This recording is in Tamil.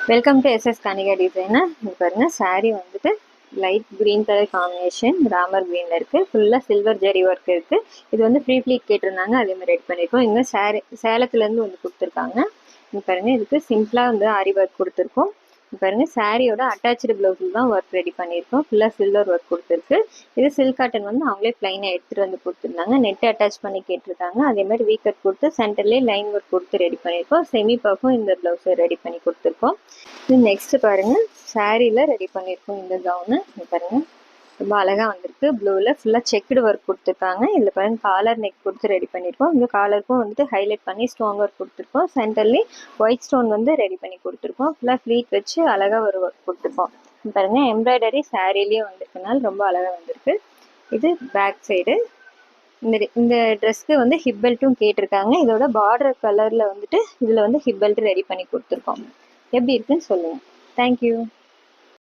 Welcome to SS Kanika designer. இது பாருங்க, சாரீ வந்துட்டு light green colour combination Ramar கிரீன்ல இருக்கு. ஃபுல்லா சில்வர் ஜெரி ஒர்க் இருக்கு. இது வந்து ஃப்ரீ ப்ளீட் கேட்டிருந்தாங்க, அதே மாதிரி ரெடி பண்ணியிருக்கோம். இங்கே சேலத்துல இருந்து வந்து கொடுத்துருக்காங்க. இங்க பாருங்க, இதுக்கு சிம்பிளா வந்து ஆரி ஒர்க் கொடுத்துருக்கோம். பாருங்க, சாரியோட அட்டாச்சு பிளவுஸில் தான் ஒர்க் ரெடி பண்ணியிருக்கோம். ஃபுல்லாக சில்வர் ஒர்க் கொடுத்துருக்கு. இது சில்க் காட்டன் வந்து அவங்களே பிளைனாக எடுத்துகிட்டு வந்து கொடுத்துருந்தாங்க. நெட் அட்டாச் பண்ணி கேட்டிருக்காங்க. அதே மாதிரி வீ கட் கொடுத்து சென்டர்லேயே லைன் ஒர்க் கொடுத்து ரெடி பண்ணியிருக்கோம். செமி பஃபும் இந்த ப்ளவுஸை ரெடி பண்ணி கொடுத்துருக்கோம். இது நெக்ஸ்ட் பாருங்க, சாரியில் ரெடி பண்ணியிருக்கோம். இந்த கவுனு பாருங்க, ரொம்ப அழகாக வந்திருக்கு. ப்ளூவில் ஃபுல்லாக செக்குடு ஒர்க் கொடுத்துருக்காங்க. இதில் பாருங்கள், காலர் நெக் கொடுத்து ரெடி பண்ணியிருக்கோம். இந்த காலருக்கும் வந்துட்டு ஹைலைட் பண்ணி ஸ்டோன் ஒர்க் கொடுத்துருக்கோம். சென்டர்லி ஒயிட் ஸ்டோன் வந்து ரெடி பண்ணி கொடுத்துருக்கோம். ஃபுல்லாக ஃப்ளீட் வச்சு அழகாக ஒரு ஒர்க் கொடுத்துருக்கோம். பாருங்கள், எம்ப்ராய்டரி சாரிலேயே வந்திருக்கனால ரொம்ப அழகாக வந்திருக்கு. இது பேக் சைடு. இந்த ட்ரெஸ்க்கு வந்து ஹிப் பெல்ட்டும் கேட்டிருக்காங்க. இதோட பார்டர் கலரில் வந்துட்டு இதில் வந்து ஹிப் பெல்ட் ரெடி பண்ணி கொடுத்துருக்கோம். எப்படி இருக்குன்னு சொல்லுங்கள். தேங்க்யூ.